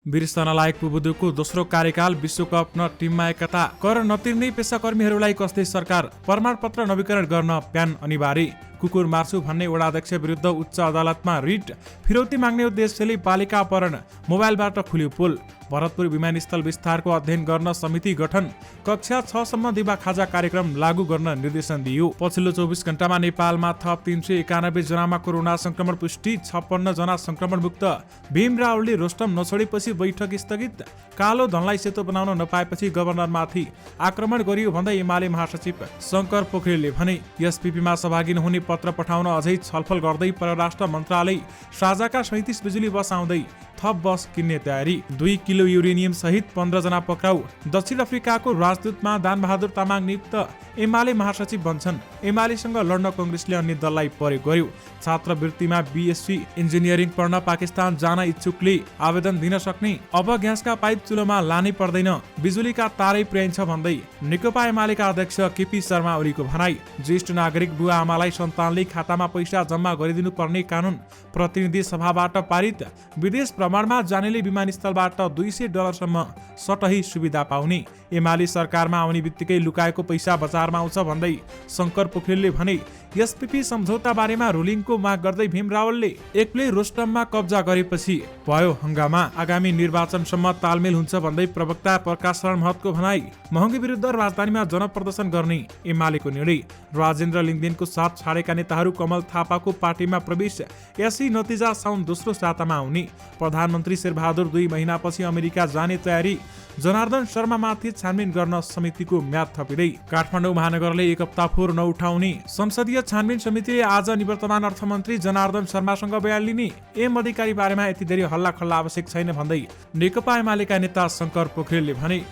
वीरसेनालायक पुबुदुको दोस्रो कार्यकाल विश्वकप न टिममा एकता कर नतिर्ने पेसाकर्मीहरूलाई कस्दै सरकार प्रमाणपत्र नवीकरण गर्न प्यान अनिवार्य कुकुर मार्छु भन्ने वडाध्यक्ष विरुद्ध उच्च अदालतमा रिट फिरौती माग्ने उद्देश्यले पालिका अपहरण मोबाइलबाट खुल्यो पोल भरतपुर विमानस्थल विस्तारको अध्ययन गर्न समिति गठन कक्षा 6 सम्म दिवा खाजा कार्यक्रम लागू गर्न निर्देशन दिइयो। पछिल्लो 24 घण्टामा नेपालमा थप 391 जनामा कोरोना संक्रमण पुष्टि 56 जना संक्रमण मुक्त। भीम रावलले रोस्टम नछोडेपछि बैठक स्थगित। कालो धनलाई सेतो बनाउन नपाएपछि गभर्नरमाथि आक्रमण गरियो भन्दै एमाले महासचिव शंकर पोखरेलले भने एसपीपीमा सहभागी नहुने पत्र पठाउन अझै छलफल गर्दै परराष्ट्र मन्त्रालय साझाका 37 बिजुली बस आउँदै थप बस किन्ने तयारी। 2 किलो युरेनियम सहित 15 जना पक्राउ। दक्षिण अफ्रिकाको राजदूतमा दानबहादुर तामाङ नियुक्त। एमाले महासचिव बन्छन्। एमालेसँग लड्न कांग्रेसले अन्य दललाई प्रयोग गर्यो। छात्रवृत्तिमा बीएससी इन्जिनियरिङ पढ्न पाकिस्तान जान इच्छुकले आवेदन दिन सक्ने। अब ग्यासका पाइप चुलोमा लानै पर्दैन, बिजुलीका तारै पुर्याइन्छ भन्दै नेकपा एमालेका अध्यक्ष केपी शर्मा ओलीको भनाई। ज्येष्ठ नागरिक बुवा आमालाई सन्तानले खातामा पैसा जम्मा गरिदिनु पर्ने कानून प्रतिनिधि सभाबाट पारित। विदेश भ्रमणमा जानेले विमानस्थलबाट $200 सम्म सटही सुविधा पाउने। एमाले सरकारमा आउने बित्तिकै लुकाएको पैसा बजारमा आउँछ भन्दै शंकर पोखरेलले भने। एसपीपी सम्झौता बारेमा रुलिङको माग गर्दै भीम रावलले एक्लै रोस्टममा कब्जा गरेपछि भयो हंगामा। आगामी निर्वाचनसम्म तालमेल हुन्छ भन्दै प्रवक्ता प्रकाश शरण महतको भनाई। महँगी विरुद्ध राजधानीमा जनप्रदर्शन गर्ने एमालेको निर्णय। राजेन्द्र लिङदेनको साथ छाडेका नेताहरू कमल थापाको पार्टीमा प्रवेश। यसै नतिजा साउन दोस्रो सातामा आउने। प्रधानमन्त्री शेरबहादुर 2 महिनापछि अमेरिका जाने तयारी। जनार्दन शर्मामाथि छानबिन गर्न समितिको म्याद थपिँदै। काठमाडौँ महानगरले एक हप्ता फोहोर नउठाउने। संसदीय छानबिन समितिले आज निवर्तमान अर्थमन्त्री जनार्दन शर्मासँग बयान लिने। एम अधिकारी बारेमा यति धेरै हल्ला खल्ला आवश्यक छैन भन्दै नेकपा एमालेका नेता शंकर पोखरेलले भने।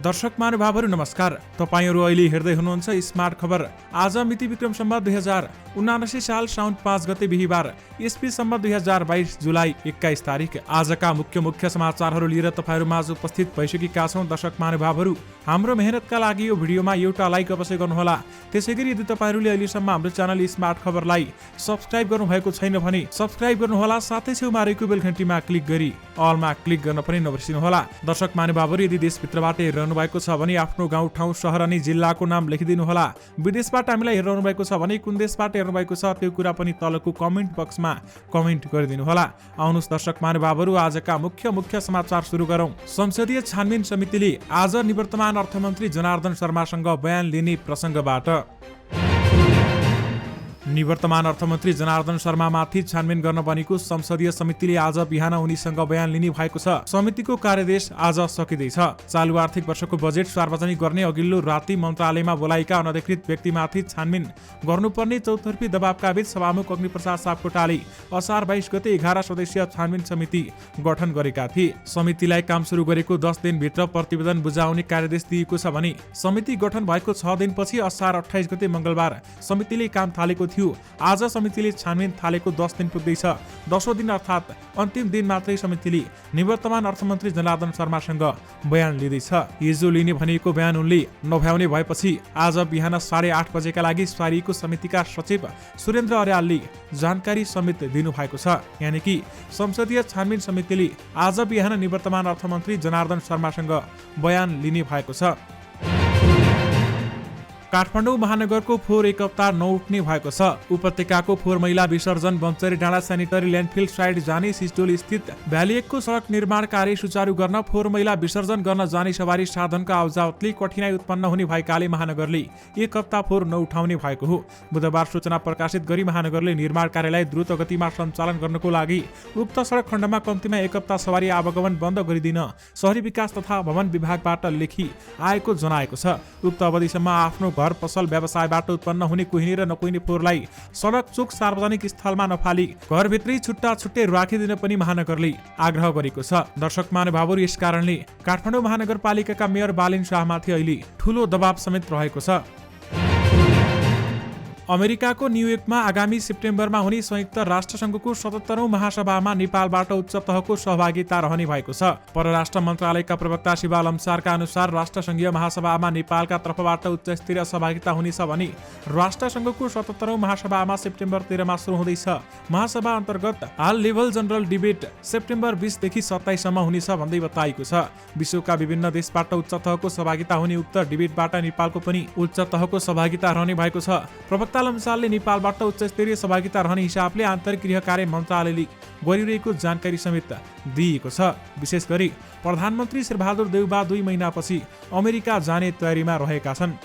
दर्शक महानुभावहरू नमस्कार, तपाईहरू अहिले हेर्दै हुनुहुन्छ स्मार्ट खबर। आज मिति विक्रम सम्वत 2079 साल साउन 5 गते बिहीबार, ईस्वी सम्वत 2022 जुलाई 21 तारिक। आजका मुख्य समाचारहरू लिएर तपाईहरू माझ उपस्थित भइसकेका छौं। दर्शक महानुभावहरू, हाम्रो मेहनतका लागि यो भिडियोमा एउटा लाइक अवश्य गर्नुहोला। त्यसैगरी यदि तपाईहरूले अहिलेसम्म हाम्रो च्यानल स्मार्ट खबरलाई सब्स्क्राइब गर्नुभएको छैन भने सब्स्क्राइब गर्नुहोला। साथै छेउमा रहेको बेल घण्टीमा क्लिक गरी अलमा क्लिक गर्न पनि नबिर्सिनुहोला। दर्शक महानुभावहरू, यदि देशभित्रबाट हेरिरहनु भएको छ भने आफ्नो गाउँ ठाउँ शहर अनि जिल्लाको नाम लेखिदिनुहोला। विदेशबाट हामीलाई हेरिरहनु भएको छ भने कुन देशबाट हेर्नु भएको छ त्यो कुरा पनि तलको कमेन्ट बक्समा कमेन्ट गरिदिनुहोला। आउनुहोस् दर्शक महानुभावहरू, आजका मुख्य समाचार सुरु गरौं। संसदीय छानबिन समितिले आज निवर्तमान अर्थमन्त्री जनार्दन शर्मासँग बयान लिने प्रसंगबाट। निवर्तमान अर्थमन्त्री जनार्दन शर्मामाथि छानबिन गर्न बनेको संसदीय समितिले आज बिहान उनीसँग बयान लिने भएको छ। समितिको कार्यदेश आज सकिँदैछ। चालु आर्थिक वर्षको बजेट सार्वजनिक गर्ने अघिल्लो राति मन्त्रालयमा बोलाएका अनधिकृत व्यक्तिमाथि छानबिन गर्नुपर्ने चौतर्फी दबावका बीच सभामुख अग्निप्रसाद सापकोटाले असार 22 गते 11 सदस्यीय छानबिन समिति गठन गरेका थिए। समितिलाई काम सुरु गरेको 10 दिनभित्र प्रतिवेदन बुझाउने कार्यदेश दिएको छ भने समिति गठन भएको 6 दिनपछि असार 28 गते मंगलबार समितिले काम थालेको थियो। आज समितिले छानबिन थालेको 10 दिन पुग्दैछ। 10औं दिन अर्थात् अन्तिम दिन मात्रै समितिले निवर्तमान अर्थमन्त्री जनार्दन शर्मासँग बयान लिँदैछ। हिजो लिने भनेको बयान उनले नभ्याउने भएपछि आज बिहान 8:30 बजेका लागि सारिएको समितिका सचिव सुरेन्द्र अर्यालले जानकारी समेत दिनुभएको छ। यानि कि संसदीय छानबिन समितिले आज बिहान निवर्तमान अर्थमन्त्री जनार्दन शर्मासँग बयान लिने भएको छ। काठमाडौँ महानगरको फोहोर एक हप्ता नउठ्ने भएको छ। उपत्यकाको फोहोर मैला विसर्जन बन्चरी डाँडा सेनिटरी ल्यान्डफिल साइड जाने सिस्टोल स्थित भ्यालिएकको सडक निर्माण कार्य सुचारू गर्न फोहोर मैला विसर्जन गर्न जाने सवारी साधनको आवजावतले कठिनाई उत्पन्न हुने भएकाले महानगरले एक हप्ता फोहोर नउठाउने भएको हो। बुधबार सूचना प्रकाशित गरी महानगरले निर्माण कार्यलाई द्रुत गतिमा सञ्चालन गर्नको लागि उक्त सडक खण्डमा कम्तीमा एक हप्ता सवारी आवागमन बन्द गरिदिन शहरी विकास तथा भवन विभागबाट लेखी आएको जनाएको छ। उक्त अवधिसम्म आफ्नो घर पसल व्यवसायबाट उत्पन्न हुने कुहिने र नकुहिने फोहोरलाई सडक चोक सार्वजनिक स्थलमा नफाली घरभित्रै छुट्टा छुट्टै राखिदिन पनि महानगरले आग्रह गरेको छ। दर्शक महानुभावहरू, यस कारणले काठमाडौँ महानगरपालिकाका मेयर बालिन शाहमाथि अहिले ठूलो दबाव समेत रहेको छ। अमेरिकाको न्युयोर्कमा आगामी सेप्टेम्बरमा हुने संयुक्त राष्ट्रसङ्घको 77औं महासभामा नेपालबाट उच्च तहको सहभागिता रहने भएको छ। परराष्ट्र मन्त्रालयका प्रवक्ता शिवा लम्सारका अनुसार राष्ट्रसङ्घीय महासभामा नेपालका तर्फबाट उच्च स्तरीय सहभागिता हुनेछ भने राष्ट्रसङ्घको 77औं महासभामा सेप्टेम्बर 13 मा सुरु हुँदैछ। महासभा अन्तर्गत हाल लेभल जनरल डिबेट सेप्टेम्बर 20 देखि 27 सम्म हुनेछ भन्दै बताइएको छ। विश्वका विभिन्न देशबाट उच्च तहको सहभागिता हुने उक्त डिबेटबाट नेपालको पनि उच्च तहको सहभागिता रहने भएको छ। प्रवक्ता लम्सालले नेपालबाट उच्च स्तरीय सहभागिता रहने हिसाबले आन्तरिक गृह कार्य मन्त्रालयले गरिरहेको जानकारी समेत दिएको छ। विशेष गरी प्रधानमन्त्री शेरबहादुर देउबा 2 महिनापछि अमेरिका जाने तयारीमा रहेका छन्।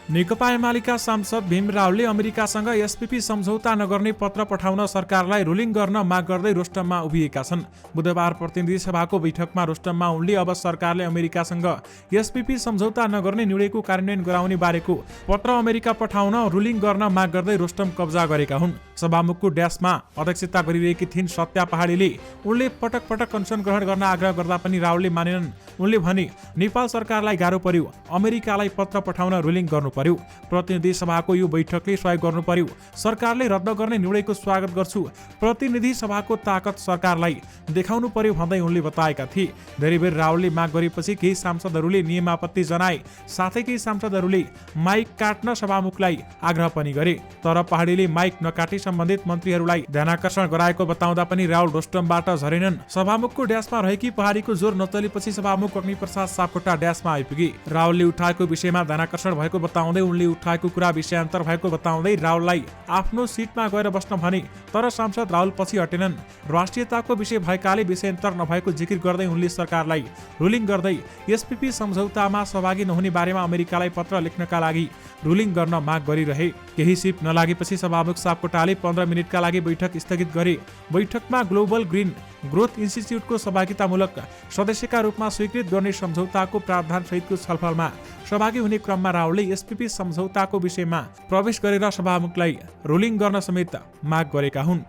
नेकपा एमालेका सांसद भीम रावलले अमेरिकासँग एसपीपी सम्झौता नगर्ने पत्र पठाउन सरकारलाई रुलिङ गर्न माग गर्दै रोस्टममा उभिएका छन्। बुधबार प्रतिनिधि सभाको बैठकमा रोस्टममा उनले अब सरकारले अमेरिकासँग एसपीपी सम्झौता नगर्ने निर्णयको कार्यान्वयन गराउने बारेको पत्र अमेरिका पठाउन रुलिङ गर्न माग गर्दै रोस्टम कब्जा गरेका हुन्। सभामुखको ड्यासमा अध्यक्षता गरिरहेकी थिइन् सत्या पहाडीले उनले पटक पटक अनसन ग्रहण गर्न आग्रह गर्दा पनि रावलले मानेनन्। उनले भने नेपाल सरकारलाई गाह्रो पर्यो, अमेरिकालाई पत्र पठाउन रुलिङ गर्नु पर्यो, प्रतिनिधि सभाको यो बैठकले सहयोग गर्नु पर्यो, सरकारले रद्द गर्ने निर्णयको स्वागत गर्छु, प्रतिनिधि सभाको ताकत सरकारलाई देखाउनु पर्यो भन्दै उनले बताएका थिए। धेरै बेर रावलले माग गरेपछि केही सांसदहरूले नियम आपत्ति जनाए, साथै केही सांसदहरूले माइक काट्न सभामुखलाई आग्रह पनि गरे, तर पहाडीले माइक नकाटी सम्बन्धित मन्त्रीहरूलाई ध्यानाकर्षण गराएको बताउँदा पनि रावल रोस्टमबाट झरेनन्। सभामुखको ड्यासमा रहेकी पहाडीको जोर नचलेपछि सभामुख अग्निप्रसाद सापकोटा ड्यासमा आइपुगे। रावलले उठाएको विषयमा ध्यानाकर्षण भएको बताउँदै उनले उठाएको कुरा विषयान्तर भएको बताउँदै रावललाई आफ्नो सिटमा गएर बस्न भने, तर सांसद रावल पछि हटेनन्। राष्ट्रियताको विषय भएकाले विषयान्तर नभएको जिकिर गर्दै उनले सरकारलाई रुलिङ गर्दै एसपीपी सम्झौतामा सहभागी नहुने बारेमा अमेरिकालाई पत्र लेख्नका लागि रुलिङ गर्न माग गरिरहे। केही सिप नलागेपछि सभामुख सापकोटाले 15 मिनेटका लागि बैठक स्थगित गरे। बैठकमा ग्लोबल ग्रीन ग्रोथ इन्स्टिच्युटको सहभागितामूलक सदस्यका रूपमा स्वीकृत गर्ने सम्झौताको प्रावधान सहितको छलफलमा सहभागी हुने क्रममा रावलले एसपीपी सम्झौताको विषयमा प्रवेश गरेर सभामुखलाई रुलिङ गर्न समेत माग गरेका हुन्।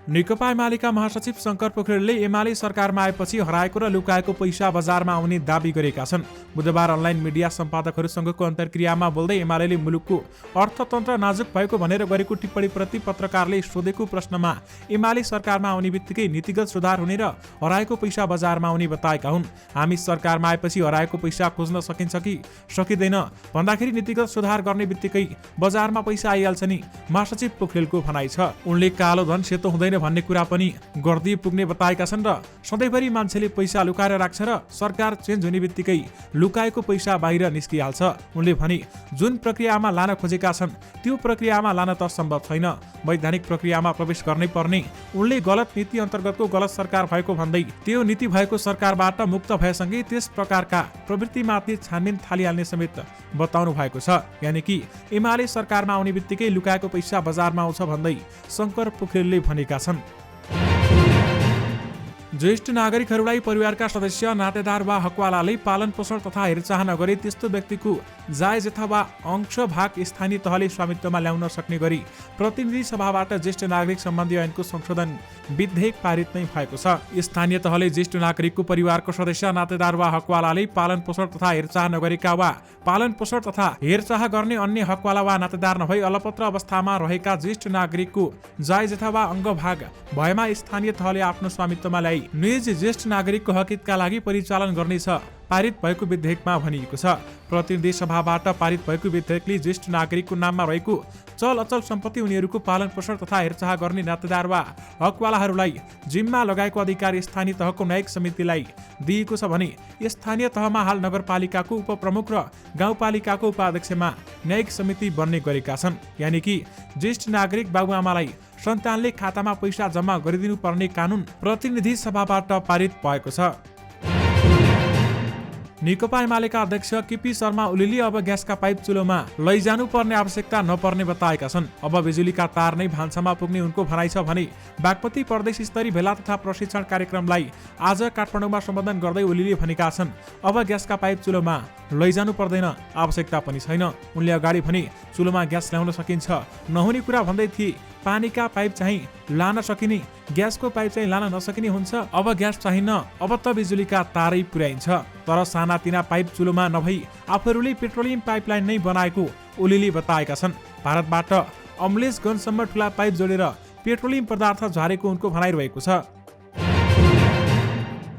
नेकपा एमालेका महासचिव शङ्कर पोखरेलले एमाले सरकारमा आएपछि हराएको र लुकाएको पैसा बजारमा आउने दाबी गरेका छन्। बुधबार अनलाइन मिडिया सम्पादकहरूसँगको अन्तर्क्रियामा बोल्दै एमालेले मुलुकको अर्थतन्त्र नाजुक भएको भनेर गरेको टिप्पणीप्रति पत्रकारले सोधेको प्रश्नमा एमाले सरकारमा आउने बित्तिकै नीतिगत सुधार हुने र हराएको पैसा बजारमा आउने बताएका हुन्। हामी सरकारमा आएपछि हराएको पैसा खोज्न सकिन्छ कि सकिँदैन भन्दाखेरि नीतिगत सुधार गर्ने बित्तिकै बजारमा पैसा आइहाल्छ नि, महासचिव पोखरेलको भनाइ छ। उनले कालो धन सेतो हुँदैन भन्ने कुरा पनि गर्दै पुग्ने बताएका छन् र सधैँभरि मान्छेले पैसा लुकाएर राख्छ र सरकार चेन्ज हुने बित्तिकै लुकाएको पैसा बाहिर निस्किहाल्छ। उनले भने जुन प्रक्रियामा लान खोजेका छन् त्यो प्रक्रियामा लान त सम्भव छैन, वैधानिक प्रक्रियामा प्रवेश गर्नै पर्ने। उनले गलत नीति अन्तर्गतको गलत सरकार भएको भन्दै त्यो नीति भएको सरकारबाट मुक्त भएसँगै त्यस प्रकारका प्रवृत्तिमाथि छानबिन थालिहाल्ने समेत बताउनु भएको छ। यानि कि एमाले सरकारमा आउने बित्तिकै लुकाएको पैसा बजारमा आउँछ भन्दै शङ्कर पोखरेलले भनेका छन्। ज्येष्ठ नागरिकहरूलाई परिवारका सदस्य, नातेदार वा हकवालाले पालन पोषण तथा हेरचाह नगरे त्यस्तो व्यक्तिको जायज अथवा अंश भाग स्थानीय तहले स्वामित्वमा ल्याउन सक्ने गरी प्रतिनिधि सभाबाट ज्येष्ठ नागरिक सम्बन्धी ऐनको संशोधन विधेयक पारित नै भएको छ। स्थानीय तहले ज्येष्ठ नागरिकको परिवारको सदस्य, नातेदार वा हकवालाले पालन पोषण तथा हेरचाह नगरेका वा पालन पोषण तथा हेरचाह गर्ने अन्य हकवाला वा नातेदार नभई अलपत्र अवस्थामा रहेका ज्येष्ठ नागरिकको जायज अथवा अंग भाग भएमा स्थानीय तहले आफ्नो स्वामित्वमा ल्याई निज ज्येष्ठ नागरिकको हकितका लागि परिचालन गर्नेछ पारित भएको विधेयकमा भनिएको छ। प्रतिनिधि सभाबाट पारित भएको विधेयकले ज्येष्ठ नागरिकको नाममा रहेको चल अचल सम्पत्ति उनीहरूको पालन पोषण तथा हेरचाह गर्ने नातेदार वा हकवालाहरूलाई जिम्मा लगाएको अधिकार स्थानीय तहको न्यायिक समितिलाई दिएको छ भने स्थानीय तहमा हाल नगरपालिकाको उपप्रमुख र गाउँपालिकाको उपाध्यक्षमा न्यायिक समिति बन्ने गरेका छन्। यानि कि ज्येष्ठ नागरिक बाबुआमालाई सन्तानले खातामा पैसा जम्मा गरिदिनु पर्ने कानुन प्रतिनिधि सभाबाट पारित भएको छ। नेकपा एमालेका अध्यक्ष केपी शर्मा ओलीले अब ग्यासका पाइप चुलोमा लैजानु पर्ने आवश्यकता नपर्ने बताएका छन्। अब बिजुलीका तार नै भान्सामा पुग्ने उनको भनाइ छ भने बागमती प्रदेश स्तरीय भेला तथा प्रशिक्षण कार्यक्रमलाई आज काठमाडौँमा सम्बोधन गर्दै ओलीले भनेका छन्, अब ग्यासका पाइप चुलोमा लैजानु पर्दैन, आवश्यकता पनि छैन। उनले अगाडि भने चुलोमा ग्यास ल्याउन सकिन्छ, नहुने कुरा भन्दै थिए। पानीका पाइप चाहिँ लान सकिने, ग्यासको पाइप चाहिँ लान नसकिने हुन्छ। अब ग्यास चाहिन्न, अब त बिजुलीका तारै पुर्याइन्छ। तर सानातिना पाइप चुलोमा नभई आफूहरूले पेट्रोलियम पाइपलाइन नै बनाएको ओलीले बताएका छन्। भारतबाट अम्लेशगञ्जसम्म ठुला पाइप जोडेर पेट्रोलियम पदार्थ झारेको उनको भनाइरहेको छ।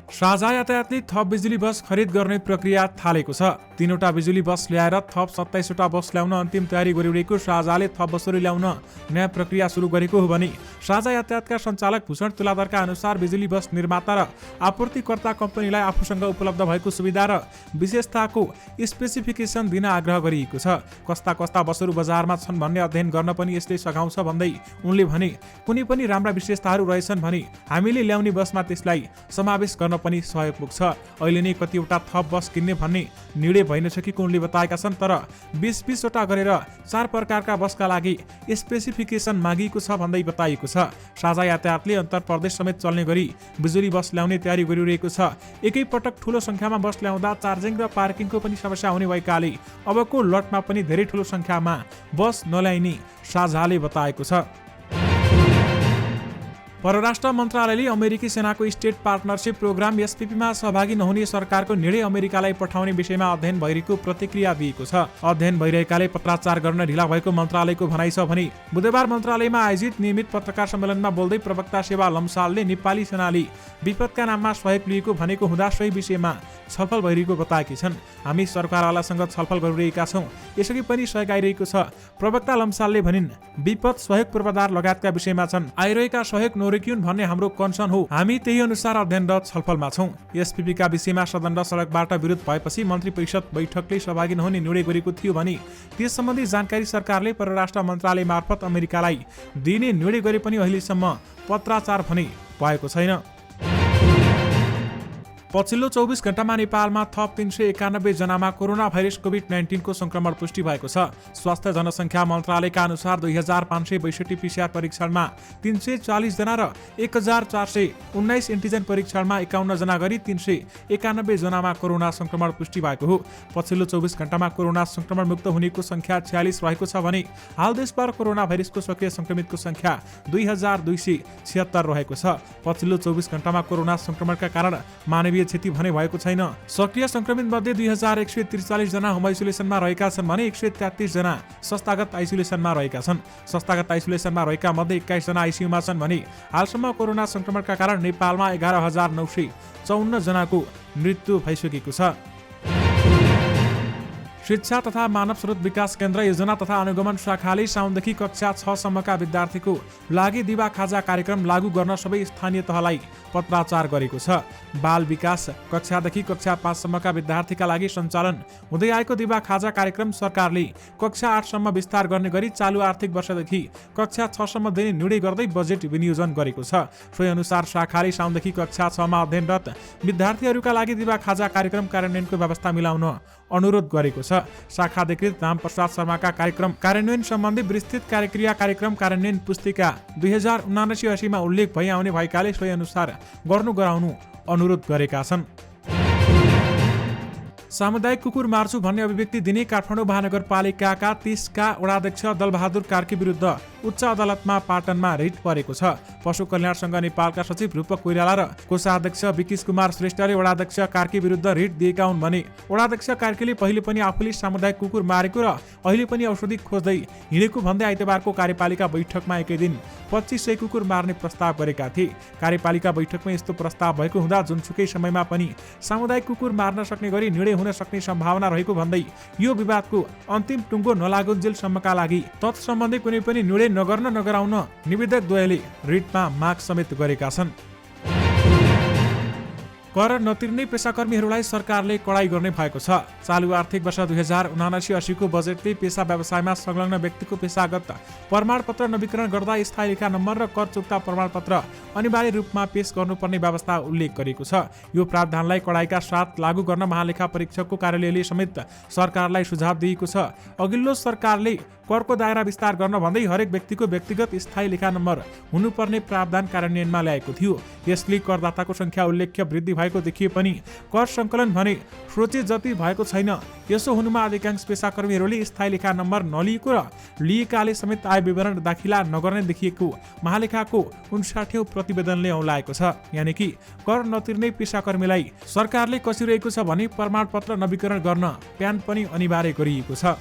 साझा यातायातले थप बिजुली बस खरिद गर्ने प्रक्रिया थालेको छ। 3वटा बिजुली बस ल्याएर थप 27वटा बस ल्याउन अन्तिम तयारी गरिरहेको साझाले थप बसहरू ल्याउन नयाँ प्रक्रिया सुरु गरेको हो भने साझा यातायातका सञ्चालक भूषण तुलाधरका अनुसार बिजुली बस निर्माता र आपूर्तिकर्ता कम्पनीलाई आफूसँग उपलब्ध भएको सुविधा र विशेषताको स्पेसिफिकेसन दिन आग्रह गरिएको छ। कस्ता कस्ता बसहरू बजारमा छन् भन्ने अध्ययन गर्न पनि यसले सघाउँछ भन्दै उनले भने कुनै पनि राम्रा विशेषताहरू रहेछन् भने हामीले ल्याउने बसमा त्यसलाई समावेश गर्न पनि सहयोग पुग्छ। अहिले नै कतिवटा थप बस किन्ने भन्ने निर्णय भइ नसकेको उनले बताएका छन्। तर 20-20वटा गरेर 4 प्रकारका बसका लागि स्पेसिफिकेसन मागिएको छ भन्दै बताइएको छ। साझा यातायातले अन्तर प्रदेश समेत चल्ने गरी बिजुली बस ल्याउने तयारी गरिरहेको छ। एकै पटक ठूलो संख्यामा बस ल्याउँदा चार्जिङ र पार्किङको पनि समस्या हुने भएकाले अबको लटमा पनि धेरै ठूलो संख्यामा बस नल्याइने साझाले बताएको छ। परराष्ट्र मन्त्रालयले अमेरिकी सेनाको स्टेट पार्टनरशिप प्रोग्राम एसपीपीमा सहभागी नहुने सरकारको निर्णय अमेरिकालाई पठाउने विषयमा अध्ययन भइरहेको प्रतिक्रिया दिएको छ। अध्ययन भइरहेकाले पत्राचार गर्न ढिला भएको मन्त्रालयको भनाइ छ भने बुधबार मन्त्रालयमा आयोजित नियमित पत्रकार सम्मेलनमा बोल्दै प्रवक्ता सेवा लम्सालले नेपाली सेनाले विपदका नाममा सहयोग लिएको भनेको हुँदा सोही विषयमा छलफल भइरहेको बताएकी छन्। हामी सरकारवालासँग छलफल गरिरहेका छौँ, यसअघि पनि सहयोग आइरहेको छ। प्रवक्ता लम्सालले भनिन् विपद सहयोग पूर्वाधार लगायतका विषयमा छन्, आइरहेका सहयोग नरोकिउन् भन्ने हाम्रो कन्सर्न हो। हामी त्यही अनुसार अध्ययनरत छलफलमा छौँ। एसपीपीका विषयमा सदन र सडकबाट विरोध भएपछि मन्त्री परिषद बैठकले सहभागी नहुने निर्णय गरेको थियो भने त्यस सम्बन्धी जानकारी सरकारले परराष्ट्र मन्त्रालय मार्फत अमेरिकालाई दिने निर्णय गरे पनि अहिलेसम्म पत्राचार भने भएको छैन। पछिल्लो 24 घण्टामा नेपालमा थप 391 जनामा कोरोना भाइरस कोभिड-19 को संक्रमण पुष्टि भएको छ। स्वास्थ्य जनसङ्ख्या मन्त्रालयका अनुसार 2562 पीसीआर परीक्षणमा 340 जना र 1419 एन्टिजन परीक्षणमा 51 जना गरी 391 जनामा कोरोना संक्रमण पुष्टि भएको हो। पछिल्लो 24 घण्टामा कोरोना संक्रमण मुक्त हुनेको संख्या 46 रहेको छ भने हाल देशभर कोरोना भाइरसको सक्रिय संक्रमितको संख्या 2276 रहेको छ। पछिल्लो 24 घण्टामा कोरोना संक्रमणका कारण मानवीय क्षति भने भएको छैन। सक्रिय संक्रमित मध्ये 2143 जना होम आइसोलेसनमा रहेका छन् भने 133 जना संस्थागत आइसोलेसनमा रहेका छन्। संस्थागत आइसोलेसनमा रहेका मध्ये 21 जना आइसियुमा छन् भने हालसम्म कोरोना संक्रमणका कारण नेपालमा 11954 जनाको मृत्यु भइसकेको छ। शिक्षा तथा मानव स्रोत विकास केन्द्र योजना तथा अनुगमन शाखाले साउनदेखि कक्षा 6 सम्मका विद्यार्थीको लागि दिवा खाजा कार्यक्रम लागू गर्न सबै स्थानीय तहलाई पत्राचार गरेको छ। बाल विकास कक्षादेखि कक्षा 5 सम्मका विद्यार्थीका लागि सञ्चालन हुँदै आएको दिवा खाजा कार्यक्रम सरकारले कक्षा 8 सम्म विस्तार गर्ने गरी चालु आर्थिक वर्षदेखि कक्षा 6 सम्म दिने निर्णय गर्दै बजेट विनियोजन गरेको छ। सोही अनुसार शाखाले साउनदेखि कक्षा 6 मा अध्ययनरत विद्यार्थीहरूका लागि दिवा खाजा कार्यक्रम कार्यान्वयनको व्यवस्था मिलाउन अनुरोध गरेको छ। शाखा अधिकृत रामप्रसाद शर्माका कार्यक्रम कार्यान्वयन सम्बन्धी विस्तृत कार्यक्रम कार्यान्वयन पुस्तिका 2079-80 मा उल्लेख भइ आउने भएकाले सोही अनुसार गराउनु अनुरोध गरेका छन्। सामुदायिक कुकुर मार्छु भन्ने अभिव्यक्ति दिने काठमाडौँ महानगरपालिकाका 30 का वडाध्यक्ष दलबहादुर कार्की विरुद्ध उच्च अदालतमा पाटनमा रिट परेको छ। पशु कल्याण संघ नेपालका सचिव रूपक कोइराला र कोषाध्यक्ष विकिश कुमार श्रेष्ठले वडाध्यक्ष कार्की विरुद्ध रिट दिएका हुन् भने वडाध्यक्ष कार्कीले पहिले पनि आफूले सामुदायिक कुकुर मारेको र अहिले पनि औषधि खोज्दै हिँडेको भन्दै आइतबारको कार्यपालिका बैठकमा एकै दिन 2500 कुकुर मार्ने प्रस्ताव गरेका थिए। कार्यपालिका बैठकमा यस्तो प्रस्ताव भएको हुँदा जुनसुकै समयमा पनि सामुदायिक कुकुर मार्न सक्ने गरी निर्णय हुन सक्ने सम्भावना रहेको भन्दै यो विवादको अन्तिम टुङ्गो नलागुन्जेलसम्मका लागि तत्सम्बन्धी कुनै पनि निर्णय नगराउन निवेदक द्वयले रिटमा माग समेत गरेका छन्। कर नतिर्ने पेसाकर्मीहरूलाई सरकारले कडाई गर्ने भएको छ। चालु आर्थिक वर्ष 2079-80 को बजेटले पेसा व्यवसायमा संलग्न व्यक्तिको पेसागत प्रमाणपत्र नवीकरण गर्दा स्थायी लेखा नम्बर र कर चुक्ता प्रमाणपत्र अनिवार्य रूपमा पेश गर्नुपर्ने व्यवस्था उल्लेख गरेको छ। यो प्रावधानलाई कडाईका साथ लागू गर्न महालेखा परीक्षकको कार्यालयले समेत सरकारलाई सुझाव दिएको छ। अघिल्लो सरकारले करको दायरा विस्तार गर्न भन्दै हरेक व्यक्तिको व्यक्तिगत स्थायी लेखा नम्बर हुनुपर्ने प्रावधान कार्यान्वयनमा ल्याएको थियो। यसले करदाताको संख्या उल्लेख्य वृद्धि भएको देखिए पनि कर सङ्कलन भने सोचे जति भएको छैन। यसो हुनुमा अधिकांश पेसाकर्मीहरूले स्थायी लेखा नम्बर नलिएको र लिएकाले समेत आय विवरण दाखिला नगर्ने देखिएको महालेखाको 59औं प्रतिवेदनले औँलाएको छ। यानि कि कर नतिर्ने पेसाकर्मीलाई सरकारले कसिरहेको छ भने प्रमाणपत्र नवीकरण गर्न प्यान पनि अनिवार्य गरिएको छ।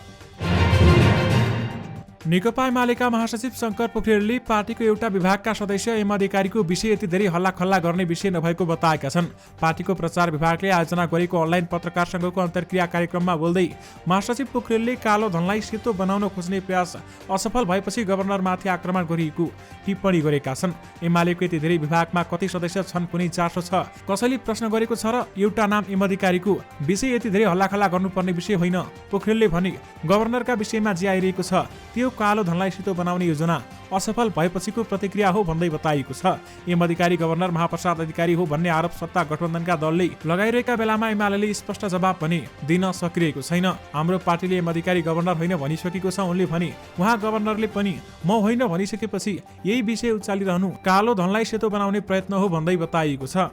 नेकपा एमालेका महासचिव शङ्कर पोखरेलले पार्टीको एउटा विभागका सदस्य एम अधिकारीको विषय यति धेरै हल्लाखल्ला गर्ने विषय नभएको बताएका छन्। पार्टीको प्रचार विभागले आयोजना गरेको अनलाइन पत्रकार संघको अन्तर्क्रिया कार्यक्रममा बोल्दै महासचिव पोखरेलले कालो धनलाई सेतो बनाउन खोज्ने प्रयास असफल भएपछि गभर्नरमाथि आक्रमण गरिएको टिप्पणी गरेका छन्। एमालेको यति धेरै विभागमा कति सदस्य छन् कुनै चासो छ? कसैले प्रश्न गरेको छ र एउटा नाम एम अधिकारीको विषय यति धेरै हल्लाखल्ला गर्नुपर्ने विषय होइन। पोखरेलले भने गभर्नरका विषयमा जे आइरहेको छ त्यो कालो धनलाई सेतो बनाउने योजना असफल भएपछिको प्रतिक्रिया हो भन्दै बताइएको छ। एम अधिकारी गभर्नर महाप्रसाद अधिकारी हो भन्ने आरोप सत्ता गठबन्धनका दलले लगाइरहेका बेलामा एमाले स्पष्ट जवाब पनि दिन सकिरहेको छैन। हाम्रो पार्टीले एम अधिकारी गभर्नर होइन भनिसकेको छ उनले भने। उहाँ गभर्नरले पनि म होइन भनिसकेपछि यही विषय उचालिरहनु कालो धनलाई सेतो बनाउने प्रयत्न हो भन्दै बताइएको छ।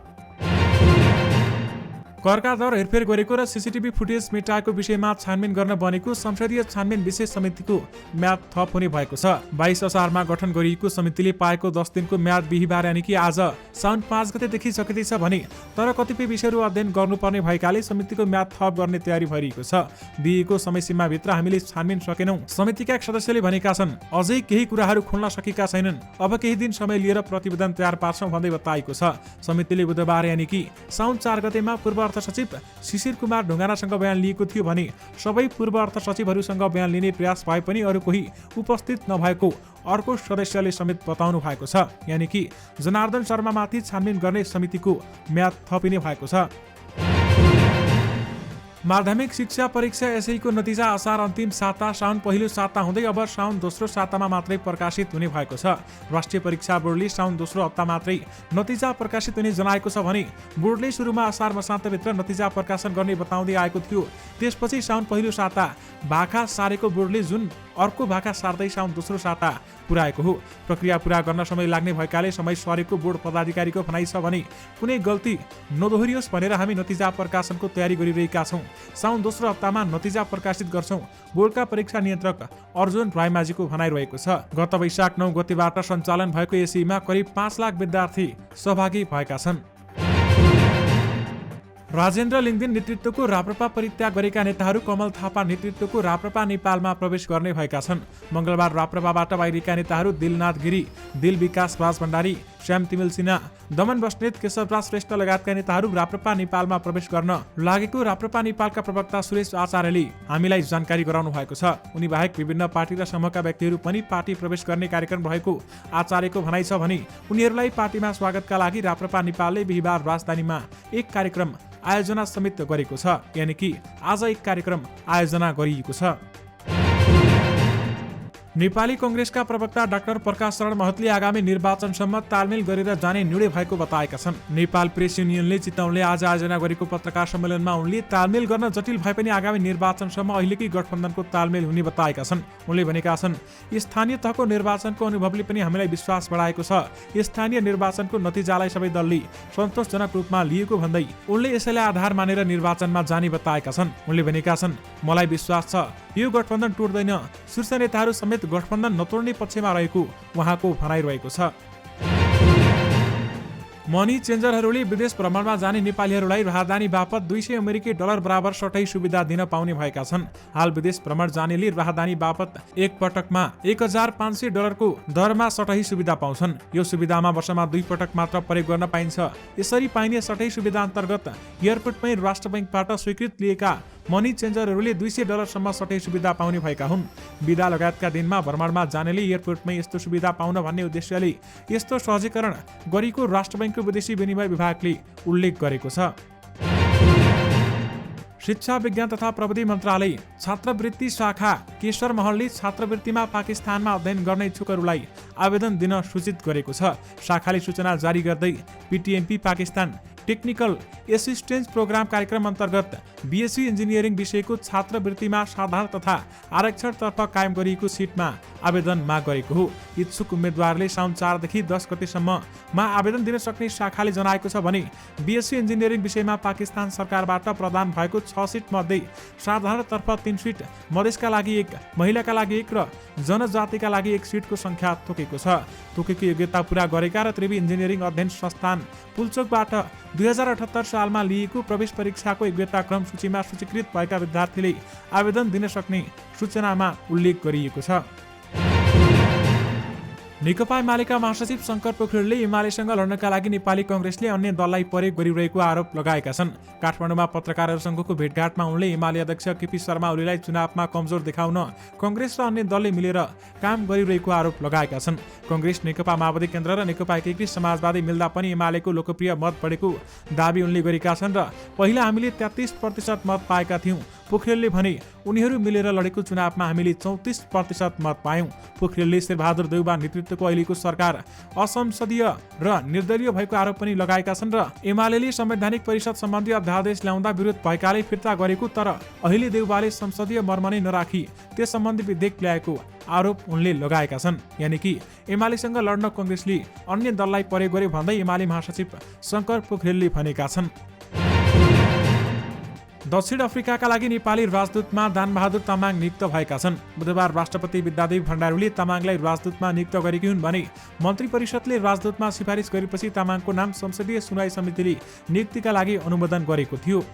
करका दर हेरफेर गरेको र सीसीटीभी फुटेज मेटाएको विषयमा छानबिन गर्न बनेको संसदीय छानबिन विशेष समितिको म्याद थप हुने भएको छ। 22 असारमा गठन गरिएको समितिले पाएको 10 दिनको म्याद बिहीबार यानि कि आज साउन 5 गतेदेखि सकिँदैछ भने तर कतिपय विषयहरू अध्ययन गर्नुपर्ने भएकाले समितिको म्याद थप गर्ने तयारी भइरहेको छ। दिएको समयसीमाभित्र हामीले छानबिन सकेनौं। समितिका सदस्यले भनेका छन् अझै केही कुराहरू खुल्न सकेका छैनन्। अब केही दिन समय लिएर प्रतिवेदन तयार पार्छौं भन्दै बताएको छ। समितिले बुधबार यानि कि साउन 4 गतेमा पूर्व सचिव शिशिर कुमार ढुङ्गानासँग बयान लिएको थियो भने सबै पूर्व अर्थ सचिवहरूसँग बयान लिने प्रयास भए पनि अरू कोही उपस्थित नभएको अर्को सदस्यले समेत बताउनु भएको छ। यानि कि जनार्दन शर्मामाथि छानबिन गर्ने समितिको म्याद थपिने भएको छ। माध्यमिक शिक्षा परीक्षा एसईको नतिजा असार अन्तिम साता साउन पहिलो साता हुँदै अब साउन दोस्रो सातामा मात्रै प्रकाशित हुने भएको छ। राष्ट्रिय परीक्षा बोर्डले साउन दोस्रो हप्ता मात्रै नतिजा प्रकाशित हुने जनाएको छ भने बोर्डले सुरुमा असार मसान्तभित्र नतिजा प्रकाशन गर्ने बताउँदै आएको थियो। त्यसपछि साउन पहिलो साता भाका सारेको बोर्डले जुन अर्को भाका सार्दै साउन दोस्रो साता पुर्याएको हो। प्रक्रिया पूरा गर्न समय लाग्ने भएकाले समय सरेको बोर्ड पदाधिकारीको भनाइ छ भने कुनै गल्ती नदोहोरियोस् भनेर हामी नतिजा प्रकाशनको तयारी गरिरहेका छौं। साउन दोस्रो हप्तामा नतिजा प्रकाशित गर्छौं। बोर्डका परीक्षा नियन्त्रक अर्जुन रायमाझीको भनाइ रहेको छ। गत वैशाख 9 गतेबाट सञ्चालन भएको एसईमा करिब 5 लाख विद्यार्थी सहभागी भएका छन्। राजेन्द्र लिङ्गदेन नेतृत्वको राप्रपा परित्याग गरेका नेताहरू कमल थापा नेतृत्वको राप्रपा नेपालमा प्रवेश गर्ने भएका छन्। मंगलबार राप्रपाबाट बाहिरिएका नेताहरू दिलनाथ गिरी, दिल विकास राज भण्डारी, श्याम तिमिल सिन्हा, दमन बस्नेत, केशवराज श्रेष्ठ लगायतका नेताहरू राप्रपा नेपालमा प्रवेश गर्न लागेको राप्रपा नेपालका प्रवक्ता सुरेश आचार्यले हामीलाई जानकारी गराउनु भएको छ। उनी बाहेक विभिन्न पार्टी र समूहका व्यक्तिहरू पनि पार्टी प्रवेश गर्ने कार्यक्रम रहेको आचार्यको भनाइ छ भने उनीहरूलाई पार्टीमा स्वागतका लागि राप्रपा नेपालले बिहीबार राजधानीमा एक कार्यक्रम आयोजना समेत गरेको छ। यानि कि आज एक कार्यक्रम आयोजना गरिएको छ। नेपाली कंग्रेसका प्रवक्ता डाक्टर प्रकाश शरण महतले आगामी निर्वाचनसम्म तालमेल गरेर जाने निर्णय भएको बताएका छन्। नेपाल प्रेस युनियनले चितवनले आज आयोजना गरेको पत्रकार सम्मेलनमा उनले तालमेल गर्न जटिल भए पनि आगामी निर्वाचनसम्म अहिलेकै गठबन्धनको तालमेल हुने बताएका छन्। उनले भनेका छन् स्थानीय तहको निर्वाचनको अनुभवले पनि हामीलाई विश्वास बढाएको छ। स्थानीय निर्वाचनको नतिजालाई सबै दलले सन्तोषजनक रूपमा लिएको भन्दै उनले यसैलाई आधार मानेर निर्वाचनमा जाने बताएका छन्। उनले भनेका छन् मलाई विश्वास छ यो गठबन्धन टुट्दैन। शीर्ष नेताहरू समेत गठबन्धन नतोड्ने पक्षमा रहेको उहाँको भनाइ रहेको छ। मनी चेन्जरहरूले विदेश भ्रमणमा जाने नेपालीहरूलाई राहदानी बापत $200 बराबर सटै सुविधा दिन पाउने भएका छन्। हाल विदेश भ्रमण जानेले राहदानी बापत एक पटकमा $1,500 को दरमा सटै सुविधा पाउँछन्। यो सुविधामा वर्षमा 2 पटक मात्र प्रयोग गर्न पाइन्छ। यसरी पाइने सटै सुविधा अन्तर्गत एयरपोर्टमै राष्ट्र बैंकबाट स्वीकृत लिएका मनी चेन्जरहरूले $200 सम्म सटै सुविधा पाउने भएका हुन्। बिदा लगायतका दिनमा भ्रमणमा जानेले एयरपोर्टमै यस्तो सुविधा पाउन भन्ने उद्देश्यले यस्तो सहजीकरण गरेको राष्ट्र बैंकको विदेशी विनिमय विभागले उल्लेख गरेको छ। शिक्षा विज्ञान तथा प्रविधि मन्त्रालय छात्रवृत्ति शाखा केशर महलले छात्रवृत्तिमा पाकिस्तानमा अध्ययन गर्ने इच्छुकहरूलाई आवेदन दिन सूचित गरेको छ। शाखाले सूचना जारी गर्दै पिटिएमपी पाकिस्तान, टेक्निकल एसिस्टेन्स प्रोग्राम कार्यक्रम अन्तर्गत बीएससी इन्जिनियरिङ विषयको छात्रवृत्तिमा साधारण तथा आरक्षणतर्फ कायम गरिएको सिटमा आवेदन माग गरेको हो। इच्छुक उम्मेदवारले साउन 4 देखि 10 गतेसम्ममा आवेदन दिन सक्ने शाखाले जनाएको छ भने बीएससी इन्जिनियरिङ विषयमा पाकिस्तान सरकारबाट प्रदान भएको 6 सिट मध्ये साधारणतर्फ 3 सिट, मधेसका लागि 1, महिलाका लागि 1 र जनजातिका लागि 1 सिटको संख्या तोकेको छ। तोकेको योग्यता पूरा गरेका र त्रिवी इन्जिनियरिङ अध्ययन संस्थान पुल्चोकबाट 2078 सालमा लिएको प्रवेश परीक्षाको योग्यता क्रम सूचीमा सूचीकृत भएका विद्यार्थीले आवेदन दिन सक्ने सूचनामा उल्लेख गरिएको छ। नेकपा एमालेका महासचिव शङ्कर पोखरेलले एमालेसँग लड्नका लागि नेपाली कङ्ग्रेसले अन्य दललाई प्रयोग गरिरहेको आरोप लगाएका छन्। काठमाडौँमा पत्रकारहरूसँगको भेटघाटमा उनले एमाले अध्यक्ष केपी शर्मा ओलीलाई चुनावमा कमजोर देखाउन कङ्ग्रेस र अन्य दलले मिलेर काम गरिरहेको आरोप लगाएका छन्। कङ्ग्रेस, नेकपा माओवादी केन्द्र र नेकपा एकीकृत समाजवादी मिल्दा पनि एमालेको लोकप्रिय मत बढेको दाबी उनले गरेका छन् र पहिला हामीले 33% मत पाएका थियौँ। पोखरेलले भने उनीहरू मिलेर लडेको चुनावमा हामीले 34% मत पायौँ। पोखरेलले शेरबहादुर देउबा नेतृत्वको अहिलेको सरकार असंसदीय र निर्दलीय भएको आरोप पनि लगाएका छन् र एमालेले संवैधानिक परिषद सम्बन्धी अध्यादेश ल्याउँदा विरोध भएकाले फिर्ता गरेको, तर अहिले देउबाले संसदीय मर्म नै नराखी त्यस सम्बन्धी विधेयक ल्याएको आरोप उनले लगाएका छन्। यानि कि एमालेसँग लड्न कङ्ग्रेसले अन्य दललाई प्रयोग गर्यो भन्दै एमाले महासचिव शङ्कर पोखरेलले भनेका छन्। दक्षिण अफ्रिकाका लागि नेपाली राजदूतमा दानबहादुर तामाङ नियुक्त भएका छन्। बुधबार राष्ट्रपति विद्यादेवी भण्डारीले तामाङलाई राजदूतमा नियुक्त गरेकी हुन् भने मन्त्री परिषदले राजदूतमा सिफारिस गरेपछि तामाङको नाम संसदीय सुनवाई समितिले नियुक्तिका लागि अनुमोदन गरेको थियो।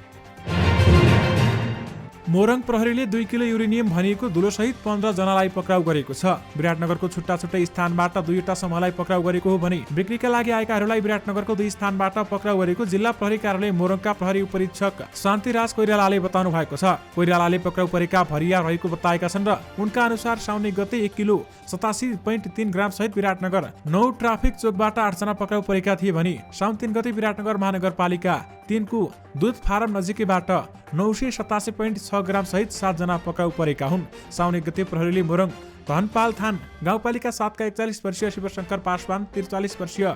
मोरङ प्रहरीले 2 किलो युरेनियम भनिएको धुलोसहित 15 जनालाई पक्राउ गरेको छ। विराटनगरको छुट्टा छुट्टै स्थानबाट 2वटा समूहलाई पक्राउ गरेको हो भने बिक्रीका लागि आएकाहरूलाई विराटनगरको 2 स्थानबाट पक्राउ गरेको जिल्ला प्रहरी कार्यालय मोरङका प्रहरी उपरीक्षक शान्तिराज कोइरालाले बताउनु भएको छ। कोइरालाले पक्राउ परेका भरिया रहेको बताएका छन् र उनका अनुसार साउन 1 गते 1 किलो 87.3 ग्राम सहित विराटनगर 9 ट्राफिक चोकबाट 8 जना पक्राउ परेका थिए भने साउन 3 गते विराटनगर महानगरपालिका 3 को दुध फारम नजिकैबाट 987.6 ग्राम सहित 7 जना पक्राउ परेका हुन्। साउन 1 गते प्रहरीले मोरङ धनपाल थान गाउँपालिका 7 का 41 वर्षीय शिवशङ्कर पासवान, 43 वर्षीय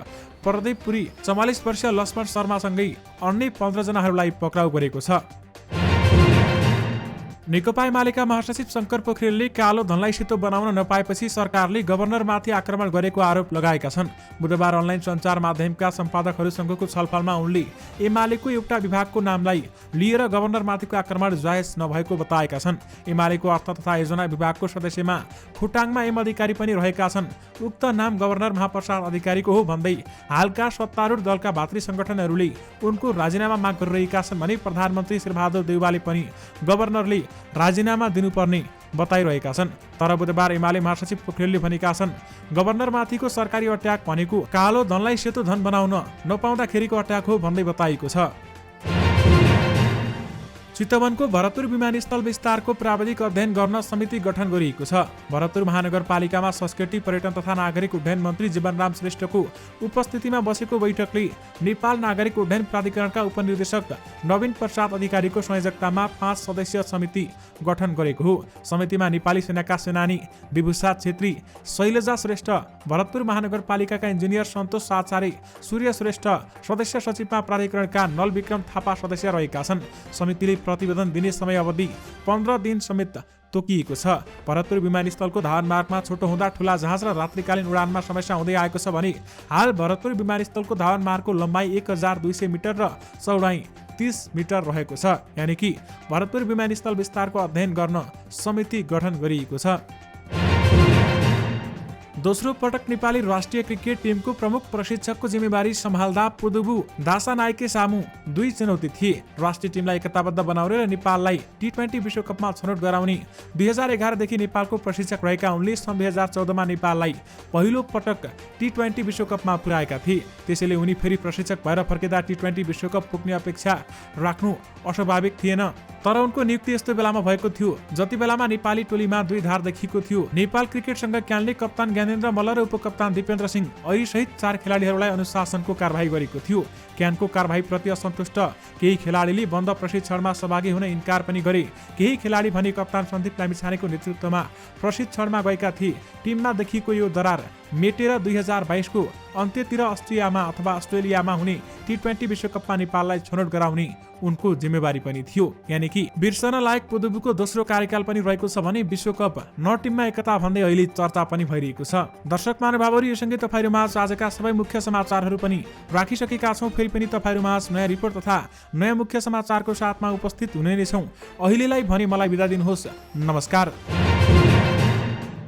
प्रदीप पुरी, 44 वर्षीय लक्ष्मण शर्मासँगै अन्य 15 जनाहरूलाई पक्राउ गरेको छ। नेकपा एमालेका महासचिव शङ्कर पोखरेलले कालो धनलाई सेतो बनाउन नपाएपछि सरकारले गभर्नरमाथि आक्रमण गरेको आरोप लगाएका छन्। बुधबार अनलाइन सञ्चार माध्यमका सम्पादकहरूसँगको छलफलमा उनले एमालेको एउटा विभागको नामलाई लिएर गभर्नरमाथिको आक्रमण जायज नभएको बताएका छन्। एमालेको अर्थ तथा योजना विभागको सदस्यमा खोटाङमा एम अधिकारी पनि रहेका छन्। उक्त नाम गभर्नर महाप्रसाद अधिकारीको हो भन्दै हालका सत्तारूढ दलका भातृ संगठनहरूले उनको राजीनामा माग गरिरहेका छन् भने प्रधानमन्त्री शेरबहादुर देउबाले पनि गभर्नरले राजीनामा दिनुपर्ने बताइरहेका छन्। तर बुधबार एमाले महासचिव पोखरेलले भनेका छन् गभर्नरमाथिको सरकारी अट्याक भनेको कालो धनलाई सेतो धन बनाउन नपाउँदाखेरिको अट्याक हो भन्दै बताइएको छ। चितवनको भरतपुर विमानस्थल विस्तारको प्राविधिक अध्ययन गर्न समिति गठन गरिएको छ। भरतपुर महानगरपालिकामा संस्कृति, पर्यटन तथा नागरिक उड्डयन मन्त्री जीवनराम श्रेष्ठको उपस्थितिमा बसेको बैठकले नेपाल नागरिक उड्डयन प्राधिकरणका उपनिर्देशक नवीन प्रसाद अधिकारीको संयोजकतामा 5 सदस्यीय समिति गठन गरेको हो। समितिमा नेपाली सेनाका सेनानी विभूषा छेत्री, शैलजा श्रेष्ठ, भरतपुर महानगरपालिकाका इन्जिनियर सन्तोष आचार्य, सूर्य श्रेष्ठ, सदस्य सचिवमा प्राधिकरणका नल विक्रम थापा सदस्य रहेका छन्। समितिले प्रतिवेदन दिने समय अवधि 15 दिन समेत तोकिएको छ। भरतपुर विमानस्थलको धावन मार्गमा छोटो हुँदा ठुला जहाज र रात्रिकालीन उडानमा समस्या हुँदै आएको छ भने हाल भरतपुर विमानस्थलको धावन मार्गको लम्बाइ 1200 मिटर र चौडाइ 30 मिटर रहेको छ। यानि कि भरतपुर विमानस्थल विस्तारको अध्ययन गर्न समिति गठन गरिएको छ। दोस्रो पटक नेपाली राष्ट्रिय क्रिकेट टिमको प्रमुख प्रशिक्षकको जिम्मेवारी सम्हाल्दा पुदुबु दासानायके सामु 2 चुनौती थिए। राष्ट्रिय टिमलाई एकताबद्ध बनाउने र नेपाललाई टी20 विश्वकपमा छनौट गराउने 2011 देखि नेपालको प्रशिक्षक रहेका उनले सन् 2014 मा नेपाललाई पहिलो पटक टी20 विश्वकपमा पुर्याएका थिए। त्यसैले उनी फेरि प्रशिक्षक भएर फर्किँदा टी20 विश्वकप पुग्ने अपेक्षा राख्नु अस्वाभाविक थिएन। तर उनको नियुक्ति यस्तो बेलामा भएको थियो जति बेलामा नेपाली टोलीमा 2 धार देखिएको थियो। नेपाल क्रिकेट संघ क्यानले कप्तान ज्ञानेन्द्र मल्ल र उपकप्तान दिपेन्द्र सिंह ऐरी सहित 4 खेलाडीहरूलाई अनुशासनको कारबाही गरेको थियो। क्यानको कारबाहीप्रति असन्तुष्ट केही खेलाडीले बन्द प्रशिक्षणमा सहभागी हुन इन्कार पनि गरे। केही खेलाडी भने कप्तान सन्दीप लामिछानेको नेतृत्वमा प्रशिक्षणमा गएका थिए। टिममा देखिएको यो दरार मेटेर 2022 को अन्त्यतिर अस्ट्रियामा अथवा अस्ट्रेलियामा हुने T20 विश्वकपमा नेपाललाई छनौट गराउने उनको जिम्मेवारी पनि थियो। यानि कि बिर्सन लायक पोदुबुको दोस्रो कार्यकाल पनि रहेको छ भने विश्वकप न टिममा एकता भन्दै अहिले चर्चा पनि भइरहेको छ। दर्शक महानुभावहरू, यो सँगै तपाईहरुमाझ आजका सबै मुख्य समाचारहरू पनि राखिसकेका छौं। फेरि पनि तपाईहरुमाझ नयाँ रिपोर्ट तथा नयाँ मुख्य समाचारको साथमा उपस्थित हुने नै छौं। अहिलेलाई भने मलाई बिदा दिनुहोस्। नमस्कार।